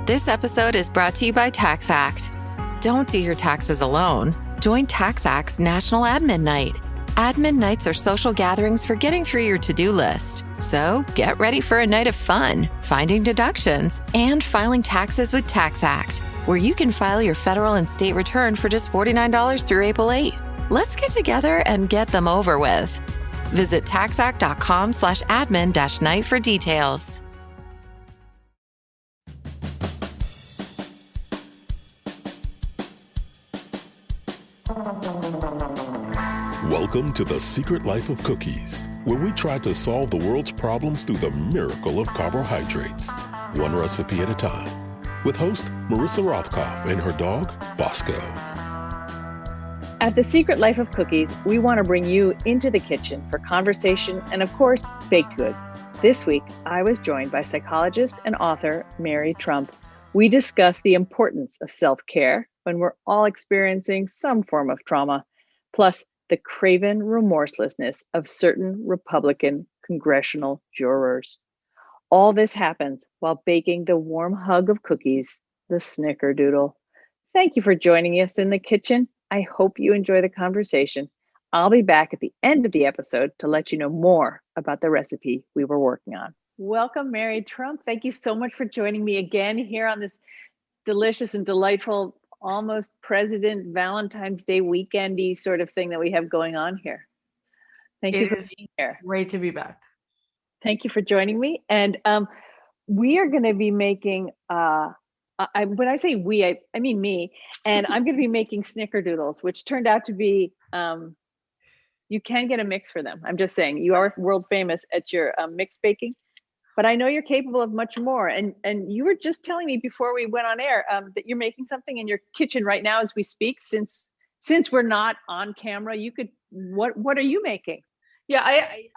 This episode is brought to you by TaxAct. Don't do your taxes alone. Join TaxAct's National Admin Night. Admin nights are social gatherings for getting through your to-do list. So get ready for a night of fun, finding deductions, and filing taxes with TaxAct, where you can file your federal and state return for just $49 through April 8. Let's get together and get them over with. Visit taxact.com/admin-night for details. Welcome to The Secret Life of Cookies, where we try to solve the world's problems through the miracle of carbohydrates, one recipe at a time, with host Marissa Rothkopf and her dog, Bosco. At The Secret Life of Cookies, we want to bring you into the kitchen for conversation and, of course, baked goods. This week, I was joined by psychologist and author Mary Trump. We discuss the importance of self-care when we're all experiencing some form of trauma, plus the craven remorselessness of certain Republican congressional jurors. All this happens while baking the warm hug of cookies, the snickerdoodle. Thank you for joining us in the kitchen. I hope you enjoy the conversation. I'll be back at the end of the episode to let you know more about the recipe we were working on. Welcome, Mary Trump. Thank you so much for joining me again here on this delicious and delightful almost President Valentine's Day weekendy sort of thing that we have going on here. Thank you for being here. Great to be back. Thank you for joining me. And we are going to be making, when I say we, I mean me, and I'm going to be making snickerdoodles, which turned out to be, you can get a mix for them. I'm just saying, you are world famous at your mix baking. But I know you're capable of much more. And you were just telling me before we went on air that you're making something in your kitchen right now as we speak. Since we're not on camera, you could. What are you making? Yeah,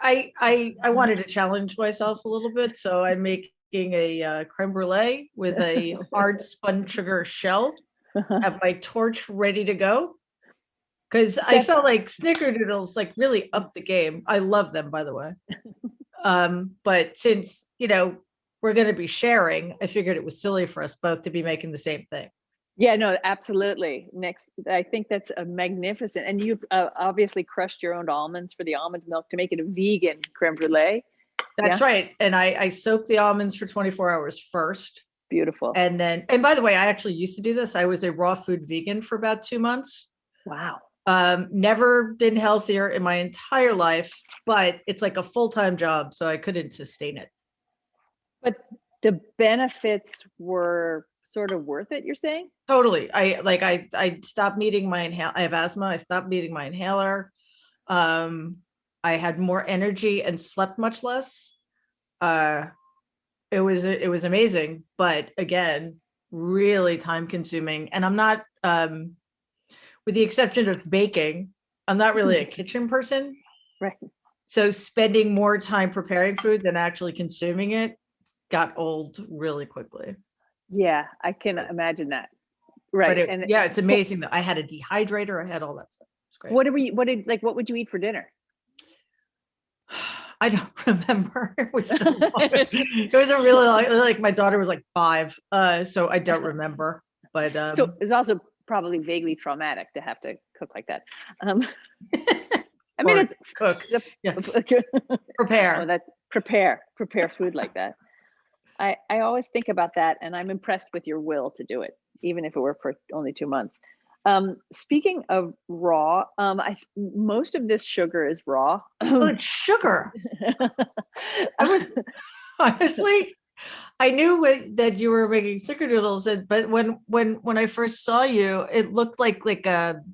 I wanted to challenge myself a little bit, so I'm making a creme brulee with a hard spun sugar shell. Have my torch ready to go because I felt like snickerdoodles like really upped the game. I love them, by the way. But since, we're going to be sharing, I figured it was silly for us both to be making the same thing. Yeah, no, absolutely. Next, I think that's a magnificent, and you've obviously crushed your own almonds for the almond milk to make it a vegan creme brulee. That's right. And I soaked the almonds for 24 hours first. Beautiful. And by the way, I actually used to do this. I was a raw food vegan for about 2 months. Wow. Never been healthier in my entire life, but it's like a full-time job, so I couldn't sustain it. But the benefits were sort of worth it, you're saying? Totally. I stopped needing my inhaler. I have asthma. I stopped needing my inhaler. I had more energy and slept much less. It was amazing, but again, really time consuming. And I'm not, with the exception of baking, I'm not really a kitchen person. Right. So spending more time preparing food than actually consuming it got old really quickly. Yeah, I can imagine that. Right. It's amazing that I had a dehydrator. I had all that stuff. It's great. What would you eat for dinner? I don't remember. It was so long. It was a really like my daughter was like 5. So I don't remember. But so it's also probably vaguely traumatic to have to cook like that. I mean, it's cook. Prepare. Prepare food like that. I always think about that, and I'm impressed with your will to do it, even if it were for only 2 months. Speaking of raw, most of this sugar is raw. Oh, it's sugar. I was honestly, I knew that you were making snickerdoodles, but when I first saw you, it looked like a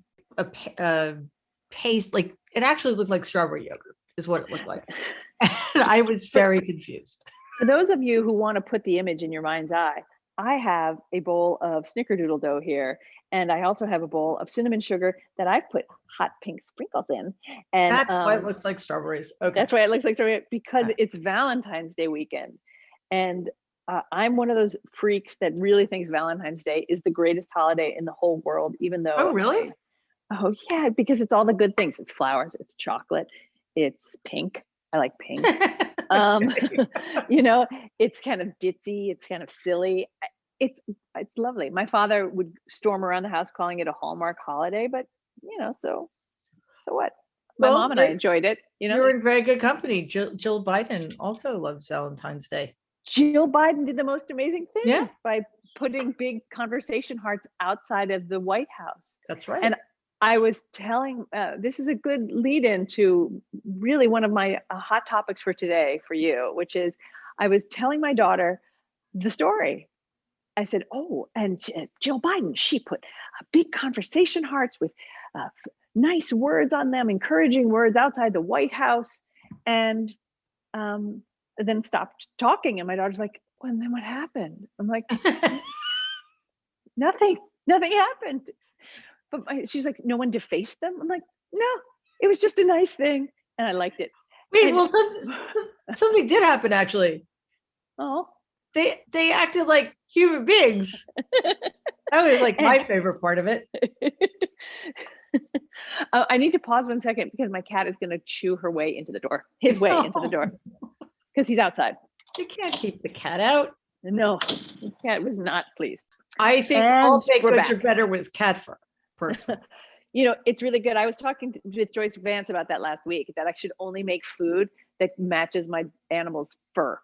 paste. Like it actually looked like strawberry yogurt, is what it looked like, and I was very confused. For those of you who want to put the image in your mind's eye, I have a bowl of snickerdoodle dough here, and I also have a bowl of cinnamon sugar that I've put hot pink sprinkles in. And that's why it looks like strawberries. Okay. That's why it looks like strawberries, because it's Valentine's Day weekend. And I'm one of those freaks that really thinks Valentine's Day is the greatest holiday in the whole world, even though. Oh, really? Oh, yeah, because it's all the good things. It's flowers, it's chocolate, it's pink. I like pink. It's kind of ditzy, it's kind of silly. it's lovely. My father would storm around the house calling it a Hallmark holiday, but so what? My Well, mom and I enjoyed it. You're in very good company. Jill Biden also loves Valentine's Day. Jill Biden did the most amazing thing Yeah. by putting big conversation hearts outside of the White House. That's right. And I was telling, this is a good lead into really one of my hot topics for today for you, which is I was telling my daughter the story. I said, oh, and Jill Biden, she put big conversation hearts with nice words on them, encouraging words outside the White House, and then stopped talking. And my daughter's like, well, and then what happened? I'm like, nothing happened. But she's like, no one defaced them? I'm like, no, it was just a nice thing. And I liked it. Wait, well, something did happen, actually. Oh. They acted like human beings. That was like my favorite part of it. I need to pause 1 second because my cat is going to chew her way into the door, his way into the door, because he's outside. You can't keep the cat out. No, the cat was not pleased. I think all baked goods are better with cat fur, personally. It's really good. I was talking with Joyce Vance about that last week, that I should only make food that matches my animal's fur.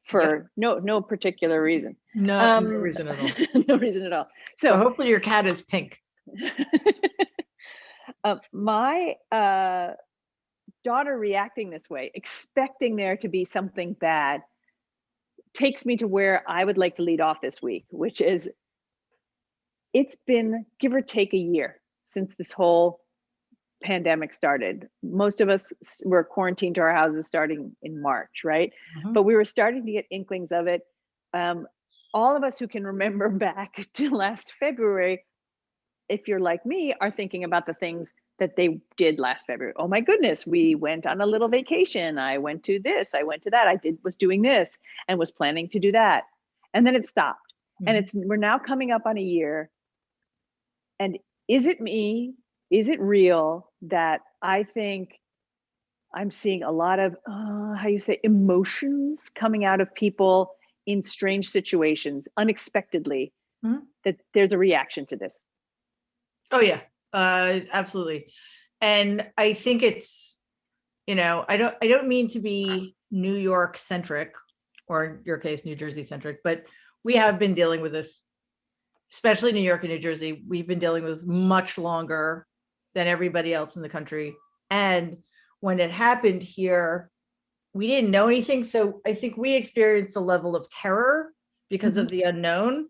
For no particular reason. No reason at all. No reason at all. So hopefully your cat is pink. My daughter reacting this way, expecting there to be something bad, takes me to where I would like to lead off this week, which is it's been give or take a year since this whole pandemic started. Most of us were quarantined to our houses starting in March, right? Mm-hmm. But we were starting to get inklings of it. All of us who can remember back to last February, if you're like me, are thinking about the things that they did last February. Oh my goodness, we went on a little vacation. I went to this, I went to that. I was doing this and was planning to do that. And then it stopped. Mm-hmm. And we're now coming up on a year. And is it me? Is it real that I think I'm seeing a lot of, emotions coming out of people in strange situations, unexpectedly, that there's a reaction to this? Oh, yeah, absolutely. And I think it's, I don't mean to be New York centric, or in your case, New Jersey centric, but we have been dealing with this, especially New York and New Jersey. We've been dealing with this much longer than everybody else in the country. And when it happened here, we didn't know anything. So I think we experienced a level of terror because of the unknown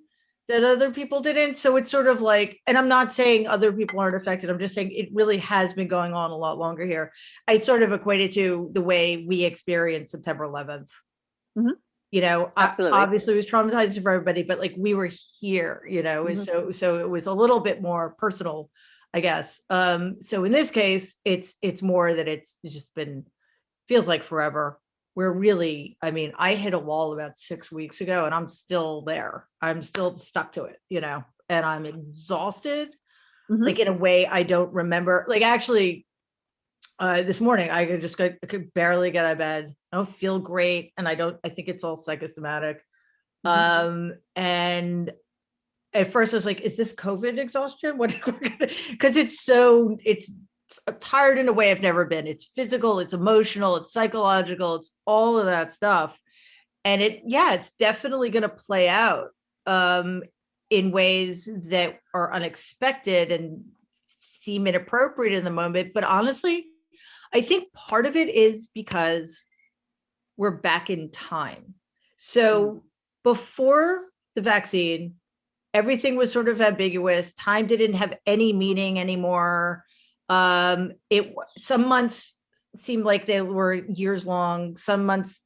that other people didn't. So it's sort of like, and I'm not saying other people aren't affected. I'm just saying it really has been going on a lot longer here. I sort of equate it to the way we experienced September 11th. Mm-hmm. Absolutely. Obviously it was traumatizing for everybody, but like we were here, so it was a little bit more personal, I guess. So in this case, it's more that it's just been, feels like forever. We're really, I hit a wall about 6 weeks ago and I'm still there. I'm still stuck to it, and I'm exhausted, like in a way I don't remember. Like actually, this morning I could barely get out of bed. I don't feel great. And I think it's all psychosomatic. And at first I was like, is this COVID exhaustion? What? Because it's tired in a way I've never been. It's physical, it's emotional, it's psychological, it's all of that stuff. And it's definitely going to play out in ways that are unexpected and seem inappropriate in the moment. But honestly, I think part of it is because we're back in time. So before the vaccine, everything was sort of ambiguous. Time didn't have any meaning anymore. Some months seemed like they were years long. Some months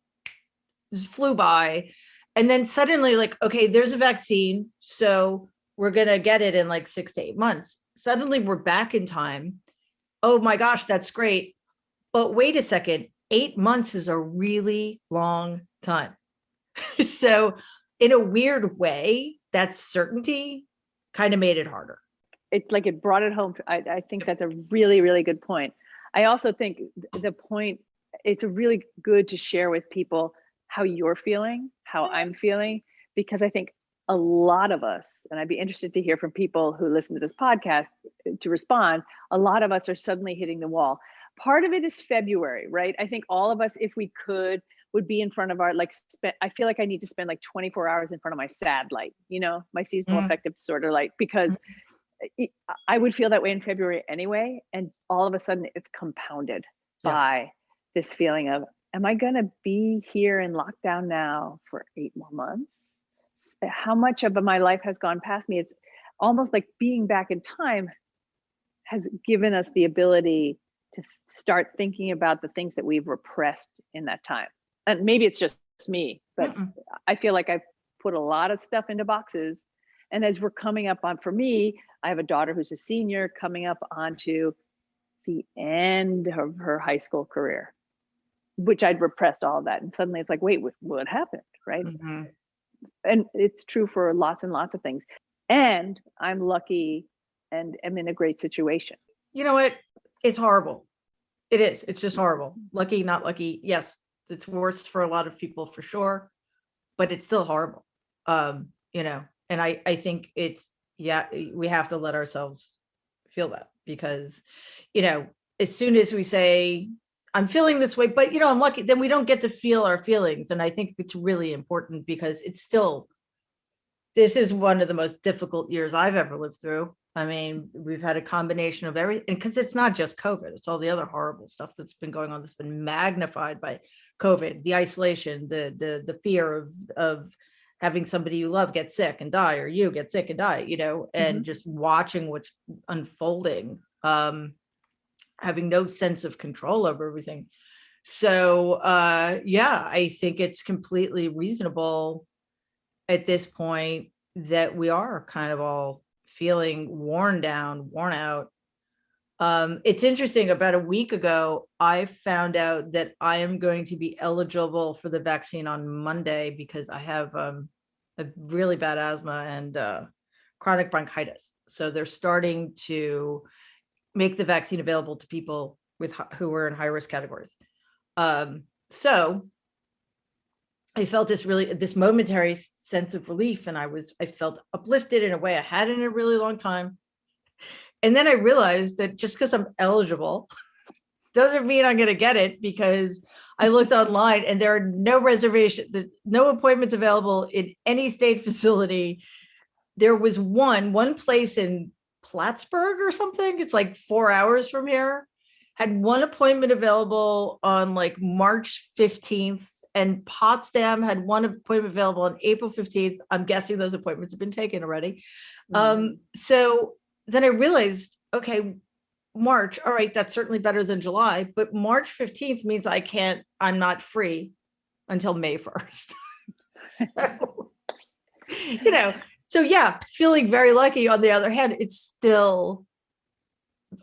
flew by. And then suddenly, like, okay, there's a vaccine, so we're going to get it in like 6 to 8 months. Suddenly we're back in time. Oh my gosh, that's great. But wait a second, 8 months is a really long time. So in a weird way, that certainty kind of made it harder. It's like it brought it home. I think that's a really, really good point. I also think it's really good to share with people how you're feeling, how I'm feeling, because I think a lot of us, and I'd be interested to hear from people who listen to this podcast to respond, a lot of us are suddenly hitting the wall. Part of it is February, right? I think all of us, if we could, would be in front of our, I feel like I need to spend like 24 hours in front of my SAD light, my seasonal affective disorder light, because I would feel that way in February anyway. And all of a sudden it's compounded by this feeling of, am I going to be here in lockdown now for 8 more months? How much of my life has gone past me? It's almost like being back in time has given us the ability to start thinking about the things that we've repressed in that time. And maybe it's just me, but I feel like I've put a lot of stuff into boxes. And as we're coming up on, for me, I have a daughter who's a senior coming up onto the end of her high school career, which I'd repressed all of that. And suddenly it's like, wait, what happened, right? And it's true for lots and lots of things. And I'm lucky and am in a great situation. You know what? It's horrible. It is. It's just horrible. Lucky, not lucky. Yes, it's worst for a lot of people for sure, but it's still horrible. And I think it's, we have to let ourselves feel that, because, as soon as we say, I'm feeling this way, but I'm lucky, then we don't get to feel our feelings. And I think it's really important, because this is one of the most difficult years I've ever lived through. I mean, we've had a combination of everything, because it's not just COVID, it's all the other horrible stuff that's been going on, that's been magnified by COVID, the isolation, the fear of having somebody you love get sick and die, or you get sick and die, and just watching what's unfolding, having no sense of control over everything. So, I think it's completely reasonable at this point that we are kind of all feeling worn down, worn out. It's interesting, about a week ago, I found out that I am going to be eligible for the vaccine on Monday, because I have a really bad asthma and chronic bronchitis. So they're starting to make the vaccine available to people who are in high risk categories. So I felt this momentary sense of relief, and I felt uplifted in a way I hadn't in a really long time. And then I realized that just because I'm eligible doesn't mean I'm going to get it, because I looked online and there are no appointments available in any state facility. There was one place in Plattsburgh or something. It's like 4 hours from here, had one appointment available on like March 15th, and Potsdam had one appointment available on April 15th. I'm guessing those appointments have been taken already. So then I realized, okay, March, all right, that's certainly better than July, but March 15th means I'm not free until May 1st. So, feeling very lucky. On the other hand, it's still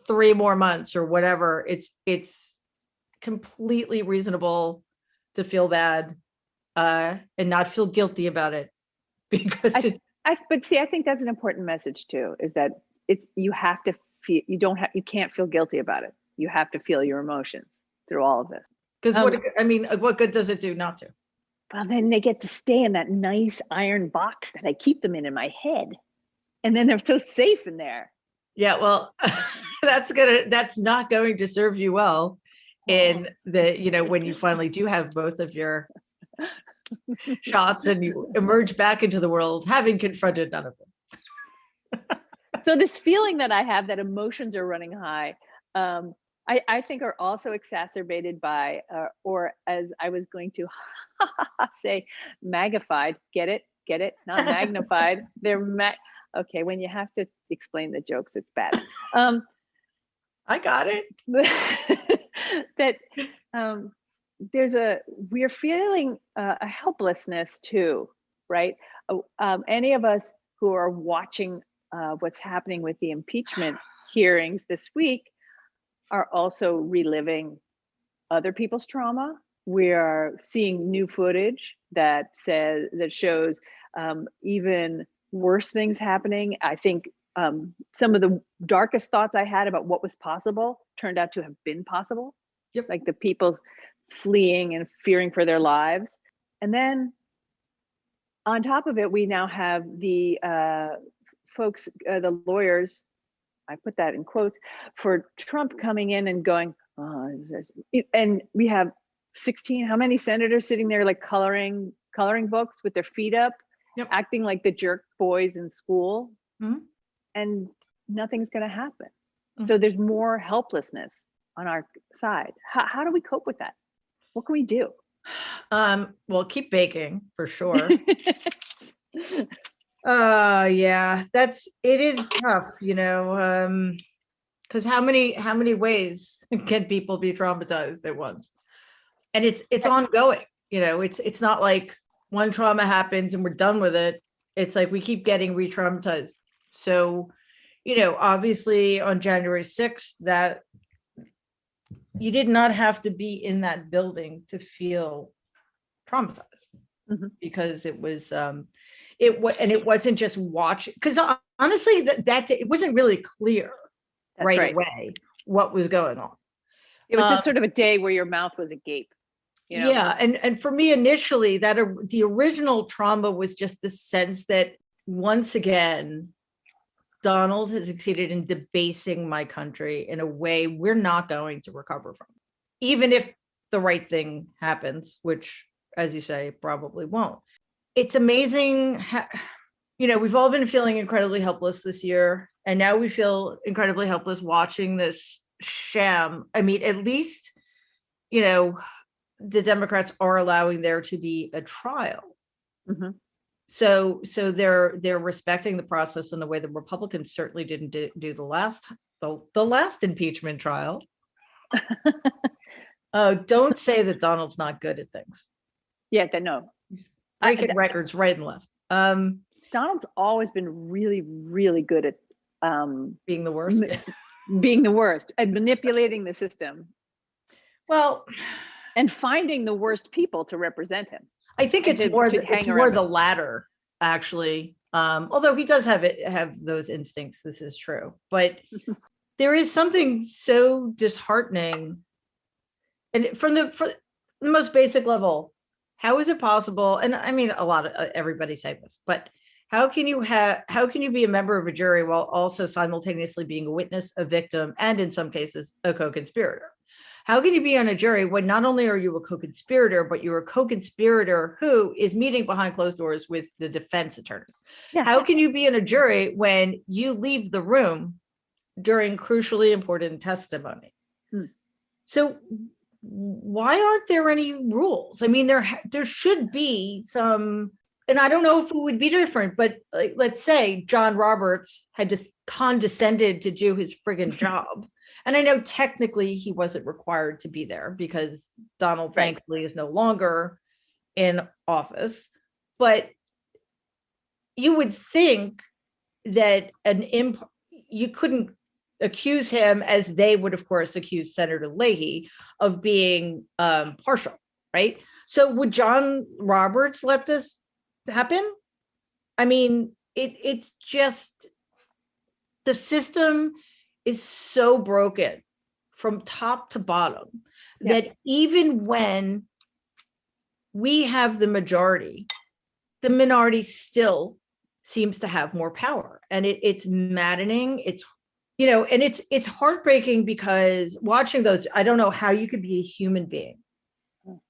3 more months or whatever. It's completely reasonable to feel bad and not feel guilty about it, because I think that's an important message too, is that you have to feel, you can't feel guilty about it. You have to feel your emotions through all of this. Because what good does it do not to? Well, then they get to stay in that nice iron box that I keep them in my head. And then they're so safe in there. Yeah, well, that's not going to serve you well in when you finally do have both of your shots and you emerge back into the world having confronted none of them. So this feeling that I have that emotions are running high, I think are also exacerbated by, or as I was going to say, magnified. Get it? Not magnified. They're okay. When you have to explain the jokes, it's bad. I got it. That we're feeling a helplessness too, right? Any of us who are watching what's happening with the impeachment hearings this week are also reliving other people's trauma. We are seeing new footage that shows even worse things happening. I think some of the darkest thoughts I had about what was possible turned out to have been possible. Yep. Like the people fleeing and fearing for their lives. And then On top of it, we now have the folks, the lawyers, I put that in quotes, for Trump coming in and going, and we have 16, how many senators sitting there like coloring books with their feet up, acting like the jerk boys in school, and nothing's going to happen. So there's more helplessness on our side. How do we cope with that? What can we do? Well, keep baking for sure. Yeah, it is tough, because how many ways can people be traumatized at once? And it's ongoing, it's not like one trauma happens and we're done with it. It's like we keep getting re-traumatized. So, obviously on January 6th, that you did not have to be in that building to feel traumatized, because it was and it wasn't just watching, because honestly that it wasn't really clear right away what was going on. It was just sort of a day where your mouth was agape. Yeah, and for me initially, the original trauma was just the sense that once again Donald has succeeded in debasing my country in a way we're not going to recover from, even if the right thing happens, which, as you say, probably won't. It's amazing how, we've all been feeling incredibly helpless this year, and now we feel incredibly helpless watching this sham. I mean, at least, the Democrats are allowing there to be a trial. So they're respecting the process in a way the Republicans certainly didn't do the last impeachment trial. Don't say that Donald's not good at things. Yeah, no. He's breaking records right and left. Donald's always been really, really good at being the worst. Being the worst, and manipulating the system. Well, and finding the worst people to represent him. I think it's more the latter, actually. Although he does have those instincts, this is true. But there is something so disheartening, and from the most basic level, how is it possible? And I mean, a lot of everybody say this, but how can you be a member of a jury while also simultaneously being a witness, a victim, and in some cases a co-conspirator? How can you be on a jury when not only are you a co-conspirator, but you're a co-conspirator who is meeting behind closed doors with the defense attorneys? Yeah. How can you be in a jury when you leave the room during crucially important testimony? So why aren't there any rules? I mean, there should be some, and I don't know if it would be different, but like, let's say John Roberts had just condescended to do his friggin' job. And I know technically he wasn't required to be there because Donald, thankfully, is no longer in office. But you would think that you couldn't accuse him, as they would, of course, accuse Senator Leahy of being partial, right? So would John Roberts let this happen? I mean, it's just the system is so broken from top to bottom that even when we have the majority, the minority still seems to have more power. And it's maddening. It's, and it's heartbreaking, because watching those, I don't know how you could be a human being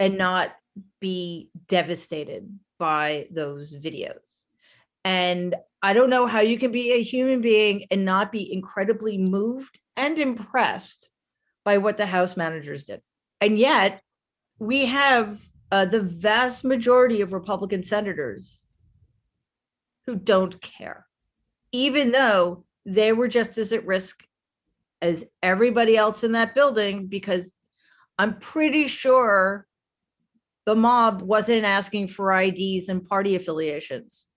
and not be devastated by those videos. And I don't know how you can be a human being and not be incredibly moved and impressed by what the House managers did. And yet we have the vast majority of Republican senators who don't care, even though they were just as at risk as everybody else in that building, because I'm pretty sure the mob wasn't asking for IDs and party affiliations.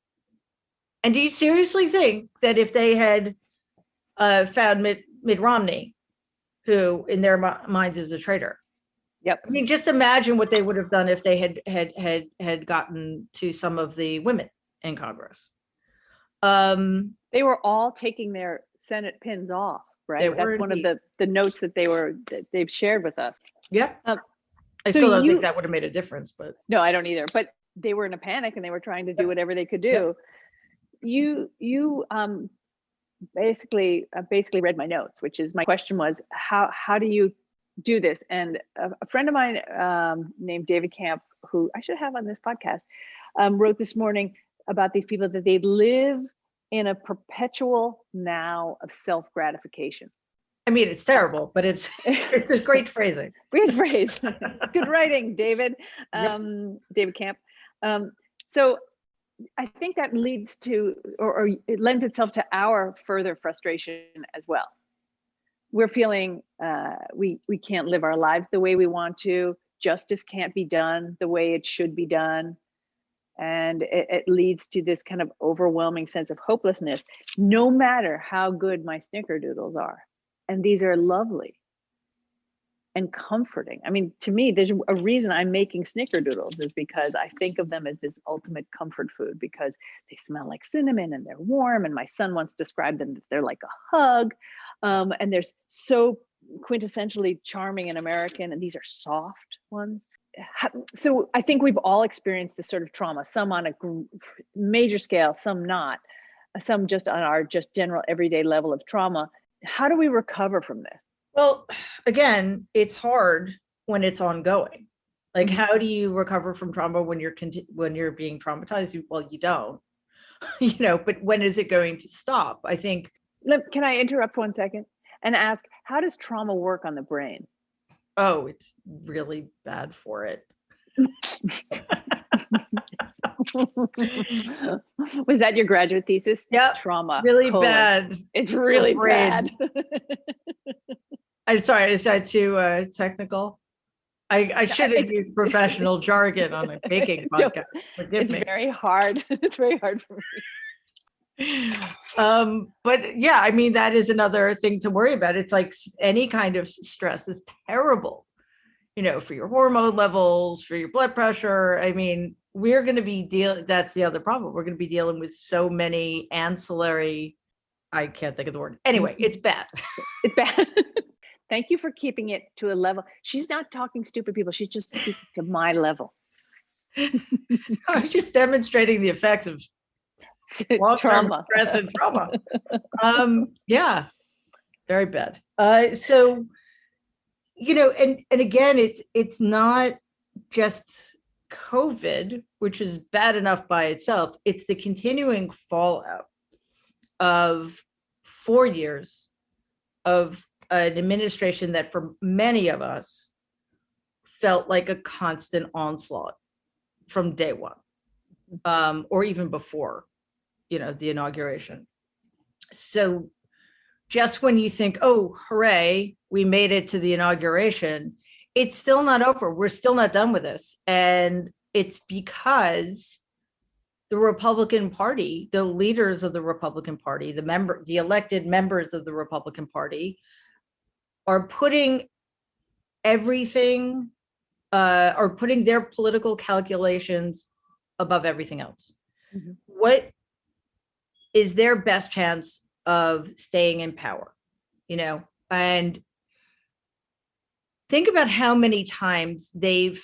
And do you seriously think that if they had found Mitt Romney, who in their minds is a traitor? Yep. I mean, just imagine what they would have done if they had gotten to some of the women in Congress. They were all taking their Senate pins off, right? That's one of the notes that they've shared with us. Yep. I still don't think that would have made a difference, but no, I don't either. But they were in a panic and they were trying to do whatever they could do. You basically read my notes, which is, my question was, how do you do this? And a friend of mine named David Camp, who I should have on this podcast, wrote this morning about these people that they live in a perpetual now of self-gratification. I mean, it's terrible, but it's a great phrasing. Great phrase. Good writing, David. David Camp. So I think that leads to, or it lends itself to our further frustration as well. We're feeling we can't live our lives the way we want to. Justice can't be done the way it should be done. And it leads to this kind of overwhelming sense of hopelessness, no matter how good my snickerdoodles are. And these are lovely and comforting. I mean, to me, there's a reason I'm making snickerdoodles, is because I think of them as this ultimate comfort food, because they smell like cinnamon and they're warm. And my son once described them that they're like a hug. And they're so quintessentially charming and American. And these are soft ones. So I think we've all experienced this sort of trauma, some on a major scale, some not, some just on our just general everyday level of trauma. How do we recover from this? Well, again, it's hard when it's ongoing. Like, how do you recover from trauma when you're being traumatized? Well, you don't, but when is it going to stop? I think. Can I interrupt 1 second and ask, how does trauma work on the brain? Oh, it's really bad for it. Was that your graduate thesis? Yeah, trauma. Really bad. It's really bad. I'm sorry, is that too technical? I shouldn't use professional jargon on a baking podcast. Forgive me. Very hard. It's very hard for me. But yeah, I mean, that is another thing to worry about. It's like any kind of stress is terrible, for your hormone levels, for your blood pressure. I mean, we're going to be that's the other problem. We're going to be dealing with so many ancillary, I can't think of the word. Anyway, it's bad. It's bad. Thank you for keeping it to a level. She's not talking stupid people. She's just speaking to my level. I was just demonstrating the effects of trauma, stress and trauma. Yeah, very bad. So, and again, it's not just COVID, which is bad enough by itself. It's the continuing fallout of 4 years of an administration that for many of us felt like a constant onslaught from day one, or even before, the inauguration. So just when you think, oh, hooray, we made it to the inauguration, it's still not over. We're still not done with this. And it's because the Republican Party, the leaders of the Republican Party, the elected members of the Republican Party are putting everything, or putting their political calculations above everything else. Mm-hmm. What is their best chance of staying in power? And think about how many chances they've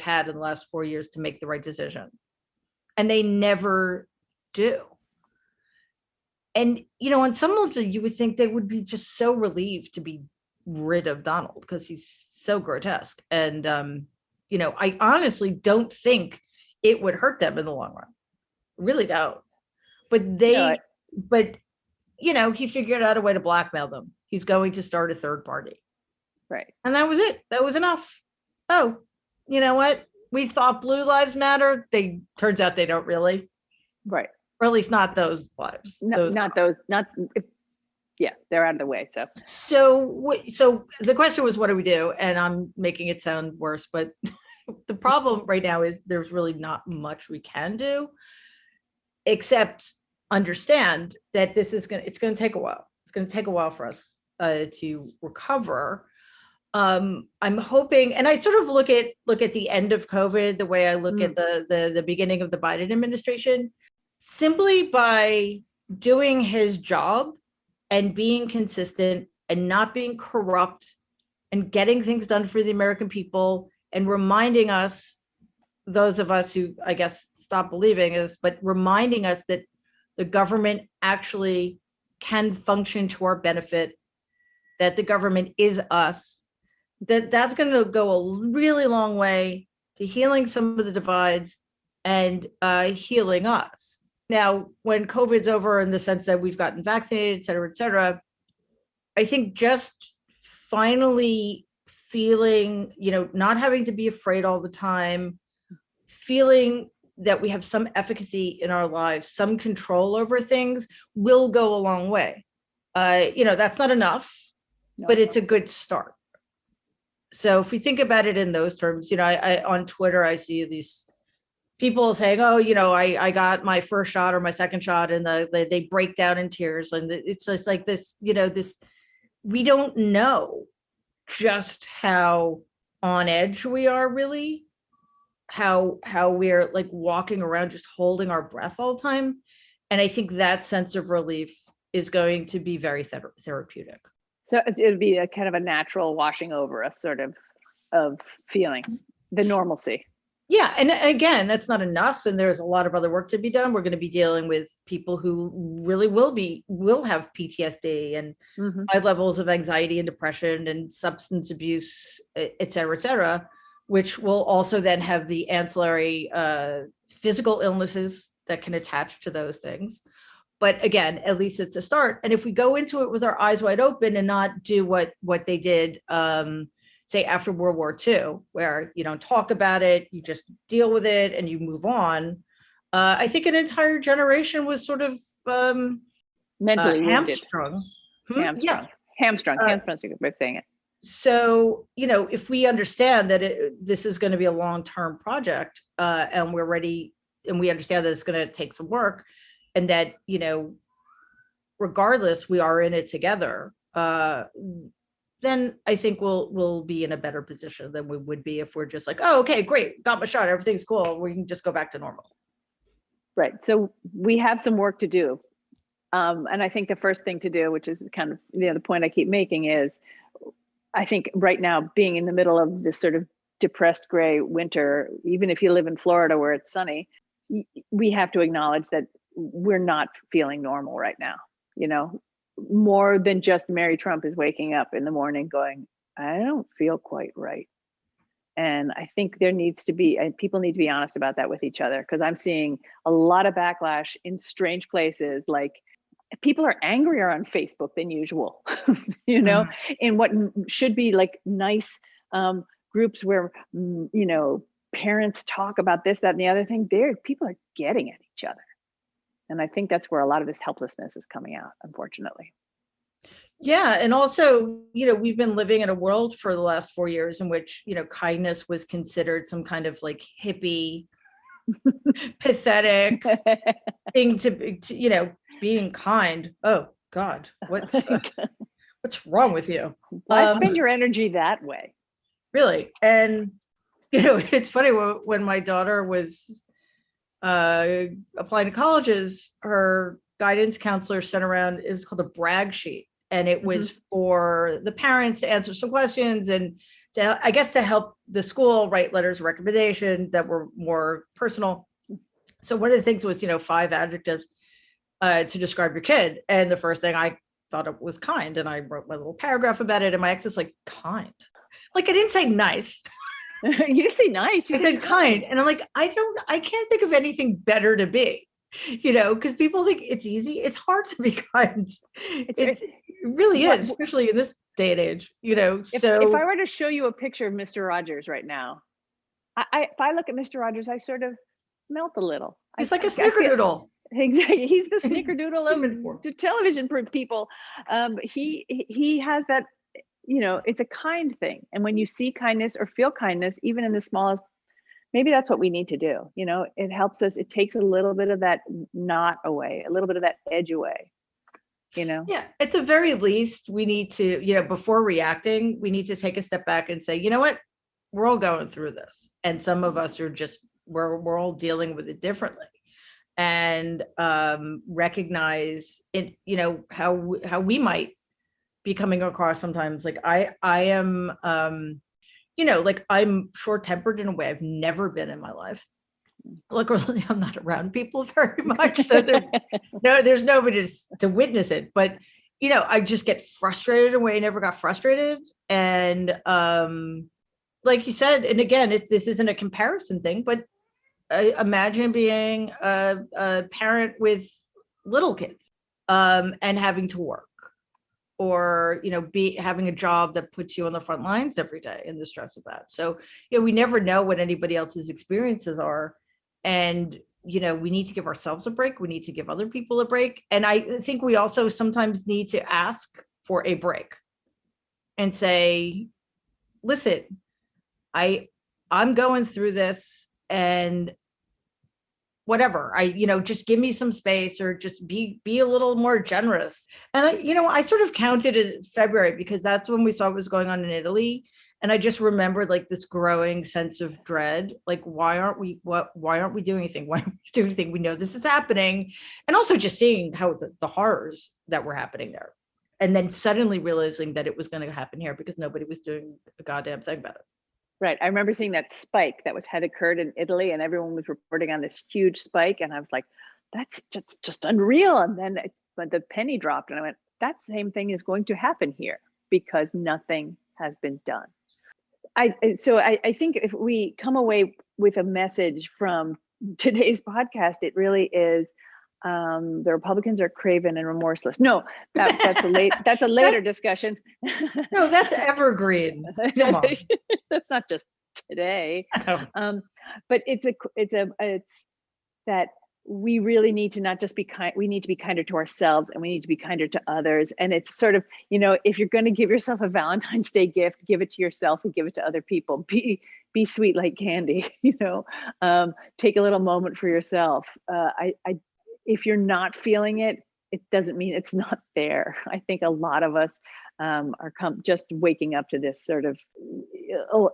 had in the last 4 years to make the right decision. And they never do. And, on some level, you would think they would be just so relieved to be rid of Donald because he's so grotesque. And, I honestly don't think it would hurt them in the long run. Really don't. But he figured out a way to blackmail them. He's going to start a third party. Right. And that was it. That was enough. Oh, you know what? We thought Blue Lives Matter. Turns out they don't really. Right. Or at least not those lives. No, they're out of the way. So the question was, what do we do? And I'm making it sound worse, but the problem right now is there's really not much we can do, except understand that it's going to take a while. It's going to take a while for us to recover. I'm hoping, and I sort of look at the end of COVID the way I look at the beginning of the Biden administration. Simply by doing his job and being consistent and not being corrupt and getting things done for the American people and reminding us those of us who, I guess, stop believing but reminding us that the government actually can function to our benefit, that the government is us, that's going to go a really long way to healing some of the divides and healing us. Now, when COVID's over, in the sense that we've gotten vaccinated, et cetera, I think just finally feeling, not having to be afraid all the time, feeling that we have some efficacy in our lives, some control over things, will go a long way. That's not enough, but it's a good start. So if we think about it in those terms, I on Twitter, I see these people saying, oh, I got my first shot or my second shot, and they break down in tears. And it's just like this, we don't know just how on edge we are, really, how we're like walking around just holding our breath all the time. And I think that sense of relief is going to be very therapeutic. So it would be a kind of a natural washing over us sort of feeling, the normalcy. Yeah. And again, that's not enough. And there's a lot of other work to be done. We're going to be dealing with people who really will have PTSD and high levels of anxiety and depression and substance abuse, et cetera, which will also then have the ancillary physical illnesses that can attach to those things. But again, at least it's a start. And if we go into it with our eyes wide open and not do what they did, say after World War II, where you don't talk about it, you just deal with it and you move on. I think an entire generation was sort of mentally hamstrung. Hamstrung is a good way of saying it. So, if we understand that this is going to be a long-term project, and we're ready, and we understand that it's going to take some work, and that, regardless, we are in it together, then I think we'll be in a better position than we would be if we're just like, oh, okay, great, got my shot, everything's cool, we can just go back to normal. Right. So we have some work to do. And I think the first thing to do, which is kind of the point I keep making, is I think right now, being in the middle of this sort of depressed gray winter, even if you live in Florida where it's sunny, we have to acknowledge that we're not feeling normal right now. More than just Mary Trump is waking up in the morning going, I don't feel quite right. And I think there needs to be, and people need to be honest about that with each other, because I'm seeing a lot of backlash in strange places. Like, people are angrier on Facebook than usual, in what should be like nice groups where, parents talk about this, that, and the other thing. People are getting at each other. And I think that's where a lot of this helplessness is coming out, unfortunately. Yeah. And also, we've been living in a world for the last 4 years in which, kindness was considered some kind of like hippie, pathetic thing to being kind. Oh God, what's wrong with you? Why spend your energy that way? Really. And, it's funny, when my daughter was applying to colleges, her guidance counselor sent around, it was called a brag sheet. And it was for the parents to answer some questions and to help the school write letters of recommendation that were more personal. So one of the things was, 5 adjectives to describe your kid. And the first thing I thought it was kind. And I wrote my little paragraph about it. And my ex is like, kind? Like, I didn't say nice. You didn't say nice. I said kind. And I'm like, I can't think of anything better to be, because people think it's easy. It's hard to be kind. It really is, especially in this day and age, If I were to show you a picture of Mr. Rogers right now, if I look at Mr. Rogers, I sort of melt a little. He's like a snickerdoodle. Exactly. He's the snickerdoodle of television people. He has that, it's a kind thing. And when you see kindness or feel kindness, even in the smallest, maybe that's what we need to do. It helps us. It takes a little bit of that knot away, a little bit of that edge away. Yeah, at the very least, we need to, before reacting, we need to take a step back and say, you know what, we're all going through this. And some of us are just, we're all dealing with it differently. And recognize it, how we might be coming across sometimes. Like I am, like I'm short-tempered in a way I've never been in my life. Luckily, I'm not around people very much, so there's nobody to witness it. But I just get frustrated in a way I never got frustrated. And like you said, and again, this isn't a comparison thing, but imagine being a parent with little kids and having to work, or having a job that puts you on the front lines every day and the stress of that. So we never know what anybody else's experiences are, and we need to give ourselves a break. We need to give other people a break, and I think we also sometimes need to ask for a break and say, listen, I'm going through this, and whatever, just give me some space, or just be a little more generous. And I sort of counted as February because that's when we saw what was going on in Italy. And I just remembered like this growing sense of dread. Like, why aren't we doing anything? Why aren't we doing anything? We know this is happening. And also just seeing how the horrors that were happening there. And then suddenly realizing that it was going to happen here because nobody was doing a goddamn thing about it. Right. I remember seeing that spike that had occurred in Italy, and everyone was reporting on this huge spike. And I was like, that's just unreal. And then when the penny dropped, and I went, that same thing is going to happen here because nothing has been done. So I think if we come away with a message from today's podcast, it really is the Republicans are craven and remorseless. No, that's a later discussion. No, that's evergreen. Come on. That's not just today. Oh. But it's that we really need to not just be kind, we need to be kinder to ourselves, and we need to be kinder to others. And it's sort of, if you're going to give yourself a Valentine's Day gift, give it to yourself and give it to other people. Be sweet like candy, take a little moment for yourself. If you're not feeling it, it doesn't mean it's not there. I think a lot of us are just waking up to this sort of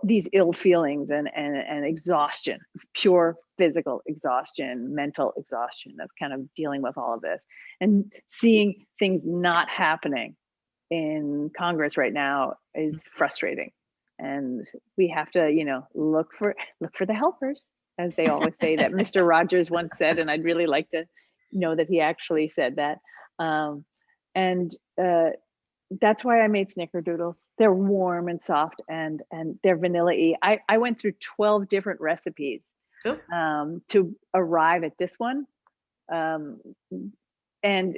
these ill feelings and exhaustion, pure physical exhaustion, mental exhaustion of kind of dealing with all of this, and seeing things not happening in Congress right now is frustrating. And we have to, look for the helpers, as they always say, that Mr. Rogers once said, and I'd really like to know that he actually said that. That's why I made snickerdoodles. They're warm and soft, and they're vanilla-y. I went through 12 different recipes to arrive at this one. And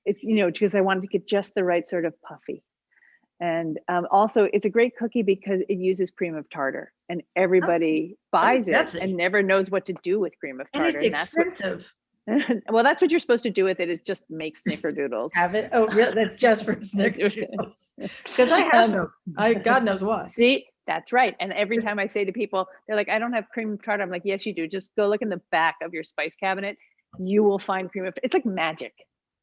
because I wanted to get just the right sort of puffy. And also it's a great cookie because it uses cream of tartar, and everybody buys it and never knows what to do with cream of tartar. And it's expensive. Well, that's what you're supposed to do with it, is just make snickerdoodles. Have it? Oh, really? That's just for snickerdoodles. Because I have some. God knows why. See, that's right. And every time I say to people, they're like, I don't have cream of tartar. I'm like, yes, you do. Just go look in the back of your spice cabinet. You will find cream of tartar. It's like magic.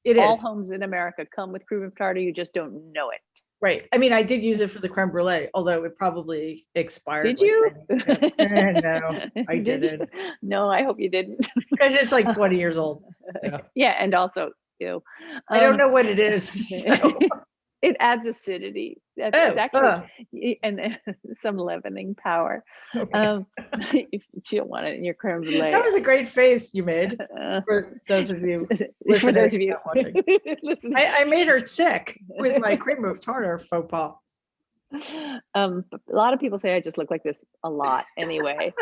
It is. All homes in America come with cream of tartar. You just don't know it. Right. I mean, I did use it for the creme brulee, although it probably expired. Did you? No, I didn't. No, I hope you didn't. Because it's like 20 years old. So. Yeah, and also, I don't know what it is. So. It adds acidity. That's actually, and some leavening power. Okay. If you don't want it in your creme brulee. That was a great face you made for those of you. For those of you watching. I made her sick with my cream of tartar faux pas. A lot of people say I just look like this a lot anyway.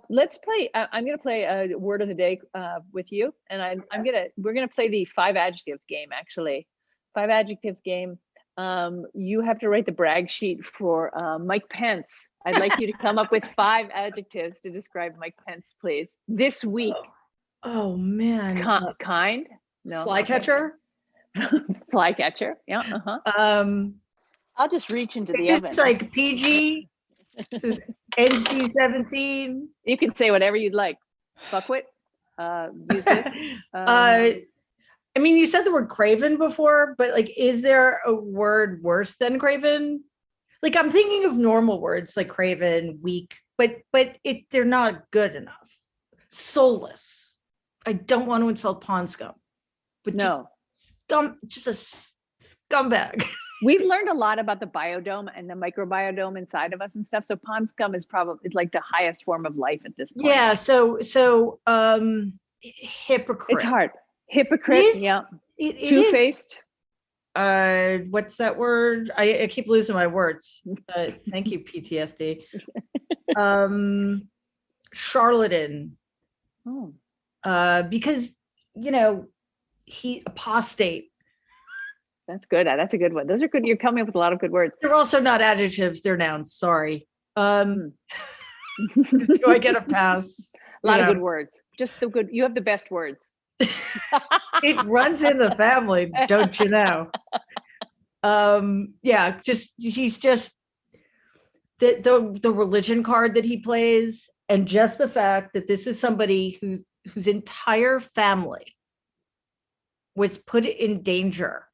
Let's play. I'm going to play a word of the day with you, and we're going to play the 5 adjectives game, actually. 5 adjectives game. You have to write the brag sheet for Mike Pence. I'd like you to come up with 5 adjectives to describe Mike Pence, please. This week. Oh man. Kind? No. Flycatcher? Flycatcher. Yeah. I'll just reach into the oven. It's like PG. This is NC-17. You can say whatever you'd like. Fuckwit. Use this. I mean, you said the word craven before, but like, is there a word worse than craven? Like, I'm thinking of normal words like craven, weak, but they're not good enough. Soulless. I don't want to insult pond scum, but no, just a scumbag. We've learned a lot about the biodome and the microbiome inside of us and stuff. So pond scum is probably like the highest form of life at this point. Yeah. Hypocrite. It's hard. Hypocrite. Yeah. Two-faced. What's that word? I keep losing my words. Thank you, PTSD. Charlatan. Oh. Because, he apostate. That's good. That's a good one. Those are good. You're coming up with a lot of good words. They're also not adjectives. They're nouns. Sorry. Do I get a pass? A lot of good words. Just so good. You have the best words. It runs in the family, don't you know? He's just the religion card that he plays, and just the fact that this is somebody whose entire family was put in danger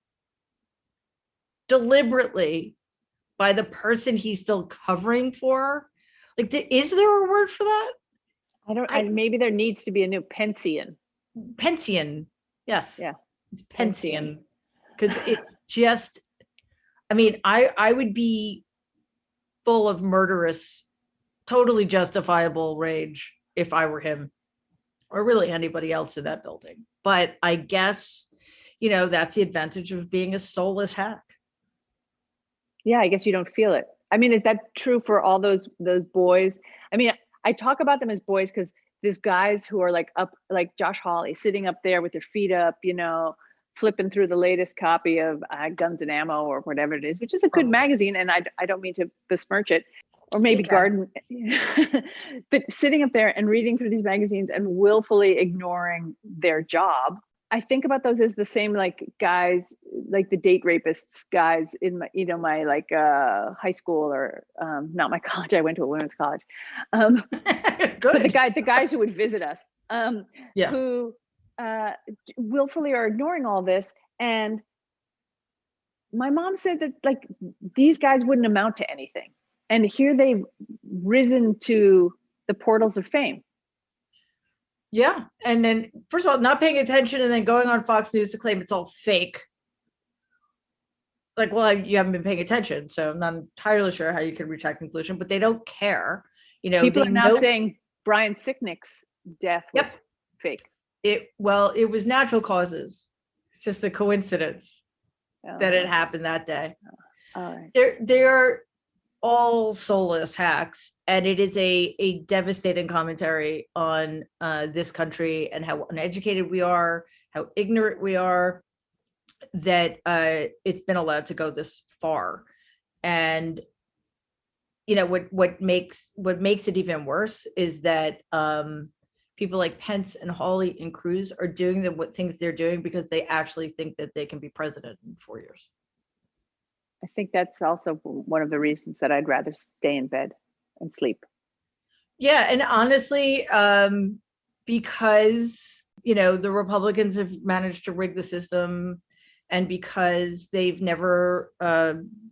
deliberately by the person he's still covering for. Like, is there a word for that? Maybe there needs to be a new pension. Yes. Yeah. It's pension. Because it's just, I would be full of murderous, totally justifiable rage if I were him, or really anybody else in that building. But I guess, that's the advantage of being a soulless hack. Yeah, I guess you don't feel it. Is that true for all those boys? I talk about them as boys because there's guys who are up, like Josh Hawley, sitting up there with their feet up, flipping through the latest copy of Guns and Ammo or whatever it is, which is a good magazine. And I don't mean to besmirch it, or maybe Garden, but sitting up there and reading through these magazines and willfully ignoring their job. I think about those as the same, guys, like the date rapists guys in my, my high school or not my college. I went to a women's college. Good. But the guys who would visit us, who willfully are ignoring all this. And my mom said that these guys wouldn't amount to anything. And here they've risen to the portals of fame. Yeah. And then, first of all, not paying attention and then going on Fox News to claim it's all fake. You haven't been paying attention, so I'm not entirely sure how you can reach that conclusion, but they don't care. People are now saying Brian Sicknick's death was fake. It was natural causes. It's just a coincidence that it happened that day. All right. They are all soulless hacks, and it is a devastating commentary on this country and how uneducated we are, how ignorant we are, that it's been allowed to go this far. And what makes it even worse is that people like Pence and Hawley and Cruz are doing what things they're doing because they actually think that they can be president in 4 years. I think that's also one of the reasons that I'd rather stay in bed and sleep. Yeah. And honestly, because, the Republicans have managed to rig the system, and because they've never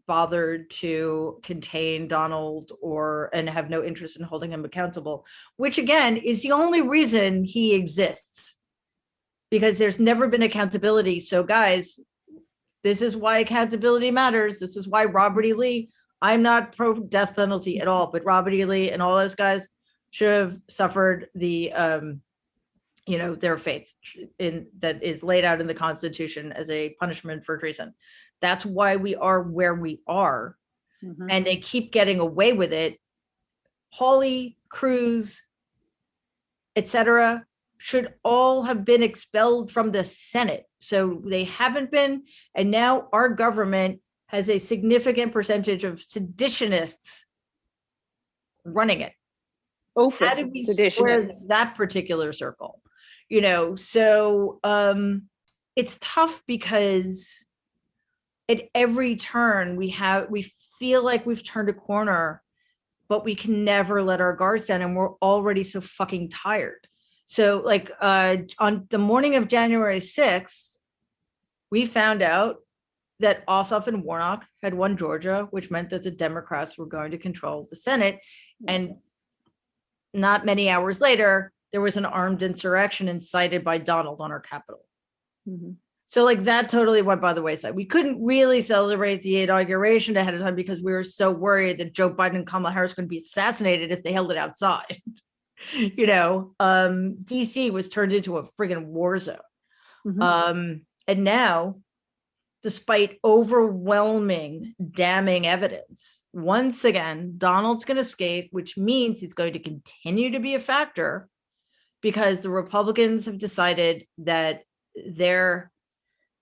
bothered to contain Donald and have no interest in holding him accountable, which again is the only reason he exists, because there's never been accountability. So guys, this is why accountability matters. This is why Robert E. Lee, I'm not pro death penalty at all, but Robert E. Lee and all those guys should have suffered the, their fates that is laid out in the Constitution as a punishment for treason. That's why we are where we are. Mm-hmm. And they keep getting away with it. Hawley, Cruz, etc., should all have been expelled from the Senate. So they haven't been. And now our government has a significant percentage of seditionists running it. Oh, how did we square that particular circle? So it's tough because at every turn we feel like we've turned a corner, but we can never let our guards down, and we're already so fucking tired. So on the morning of January 6th, we found out that Ossoff and Warnock had won Georgia, which meant that the Democrats were going to control the Senate. And not many hours later, there was an armed insurrection incited by Donald on our Capitol. Mm-hmm. So like that totally went by the wayside. We couldn't really celebrate the inauguration ahead of time because we were so worried that Joe Biden and Kamala Harris were going to be assassinated if they held it outside. DC was turned into a friggin' war zone. And now, despite overwhelming, damning evidence, once again, Donald's going to skate, which means he's going to continue to be a factor because the Republicans have decided that their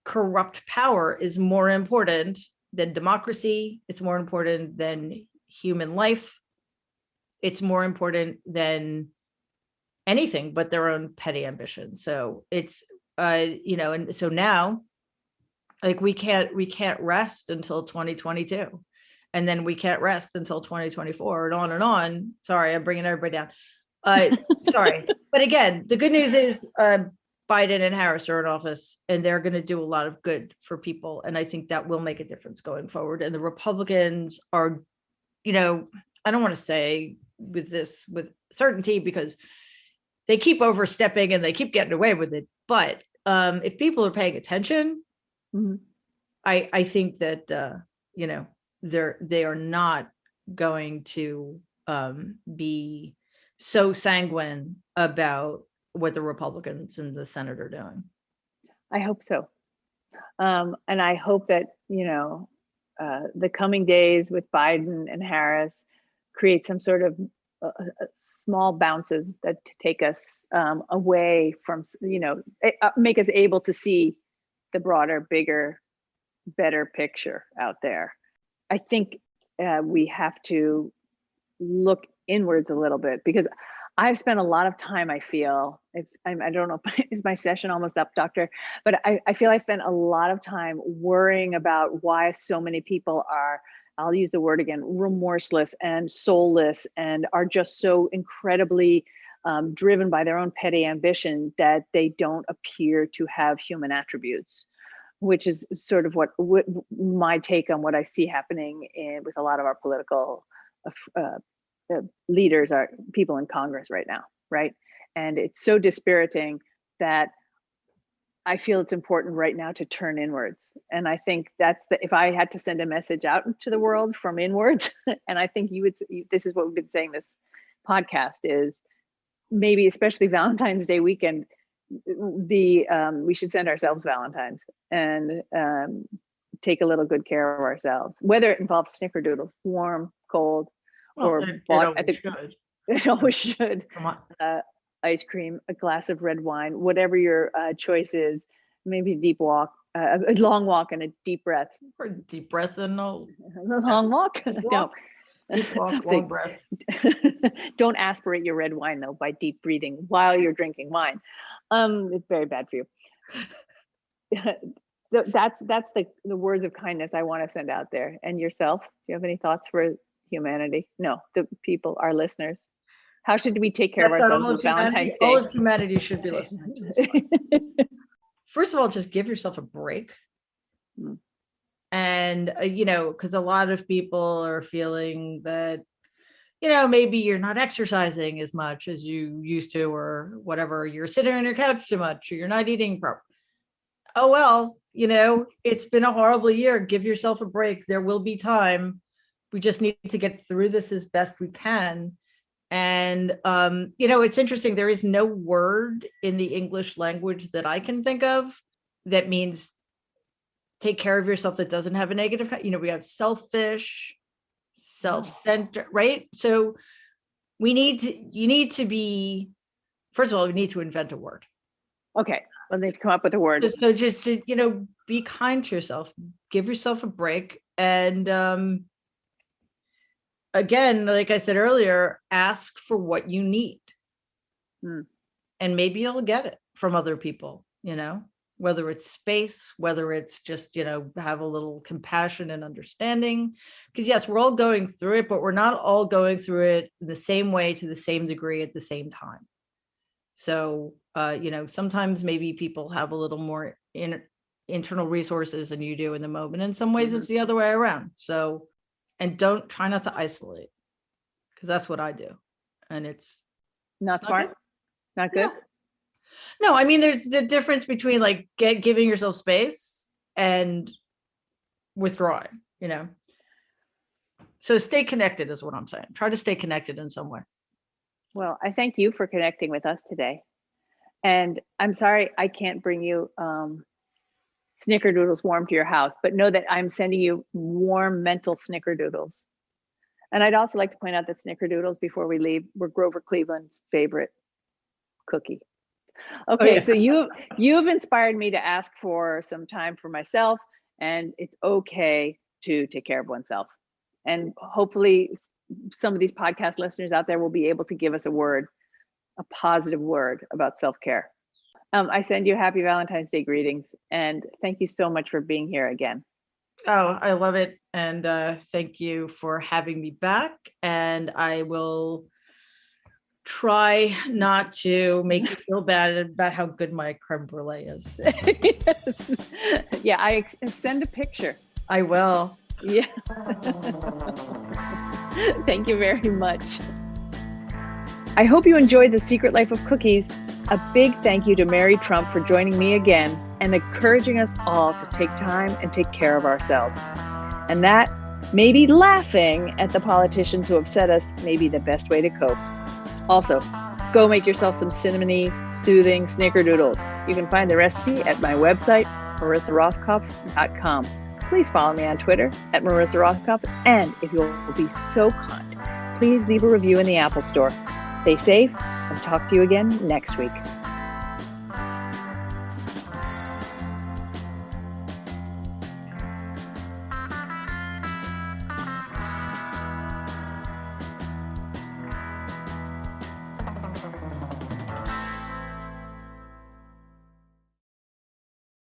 corrupt power is more important than democracy. It's more important than human life. It's more important than anything but their own petty ambition. So it's, and so now, like we can't rest until 2022, and then we can't rest until 2024, and on and on. Sorry, I'm bringing everybody down. Sorry, but again, the good news is Biden and Harris are in office, and they're going to do a lot of good for people, and I think that will make a difference going forward. And the Republicans are, I don't want to say with certainty because they keep overstepping and they keep getting away with it, but if people are paying attention, I think that they are not going to be so sanguine about what the Republicans in the Senate are doing. I hope so. And I hope that, the coming days with Biden and Harris create some sort of small bounces that take us away from, make us able to see the broader, bigger, better picture out there. I think we have to look inwards a little bit because I've spent a lot of time, I feel, I don't know, is my session almost up, doctor? But I feel I spent a lot of time worrying about why so many people are, I'll use the word again, remorseless and soulless and are just so incredibly driven by their own petty ambition that they don't appear to have human attributes, which is sort of what my take on what I see happening with a lot of our political leaders, are people in Congress right now, right? And it's so dispiriting that I feel it's important right now to turn inwards. And I think if I had to send a message out to the world from inwards, and I think this is what we've been saying this podcast is, maybe especially Valentine's Day weekend, we should send ourselves Valentines and take a little good care of ourselves, whether it involves snickerdoodles, warm, cold, or bought at the should. It always should. Come on. Ice cream, a glass of red wine, whatever your choice is. Maybe a deep walk, a long walk, and a deep breath. Or deep breath and a long walk. No. Deep walk, long breath. Don't aspirate your red wine though by deep breathing while you're drinking wine. It's very bad for you. That's the words of kindness I want to send out there. And yourself, do you have any thoughts for humanity? No, the people, our listeners. How should we take care of ourselves with Valentine's Day? All of humanity should be listening to this. First of all, just give yourself a break. And, because a lot of people are feeling that, maybe you're not exercising as much as you used to, or whatever, you're sitting on your couch too much, or you're not eating properly. Oh, well, it's been a horrible year. Give yourself a break. There will be time. We just need to get through this as best we can. And, it's interesting. There is no word in the English language that I can think of that means take care of yourself that doesn't have a negative, we have selfish, self-centered, right? So you need to be, first of all, we need to invent a word. Okay. Well, they need to come up with a word. So just, be kind to yourself, give yourself a break. And, again, like I said earlier, ask for what you need. And maybe you'll get it from other people, whether it's space, whether it's just, have a little compassion and understanding. Because yes, we're all going through it, but we're not all going through it the same way to the same degree at the same time. So, sometimes maybe people have a little more internal resources than you do in the moment. In some ways, it's the other way around. So, and try not to isolate, because that's what I do. And it's not smart, not good. No, I mean, there's the difference between like giving yourself space and withdrawing, So stay connected is what I'm saying. Try to stay connected in some way. Well, I thank you for connecting with us today. And I'm sorry I can't bring you snickerdoodles warm to your house, but know that I'm sending you warm mental snickerdoodles. And I'd also like to point out that snickerdoodles, before we leave, were Grover Cleveland's favorite cookie. Okay, so you've inspired me to ask for some time for myself, and it's okay to take care of oneself. And hopefully some of these podcast listeners out there will be able to give us a positive word about self-care. I send you happy Valentine's Day greetings, and thank you so much for being here again. Oh, I love it. And thank you for having me back. And I will try not to make you feel bad about how good my creme brulee is. Yes. Yeah, I send a picture. I will. Yeah. Thank you very much. I hope you enjoyed The Secret Life of Cookies. A big thank you to Mary Trump for joining me again and encouraging us all to take time and take care of ourselves. And that maybe laughing at the politicians who upset us may be the best way to cope. Also, go make yourself some cinnamony, soothing snickerdoodles. You can find the recipe at my website, marissarothkopf.com. Please follow me on Twitter at Marissa Rothkopf. And if you'll be so kind, please leave a review in the Apple Store. Stay safe and talk to you again next week.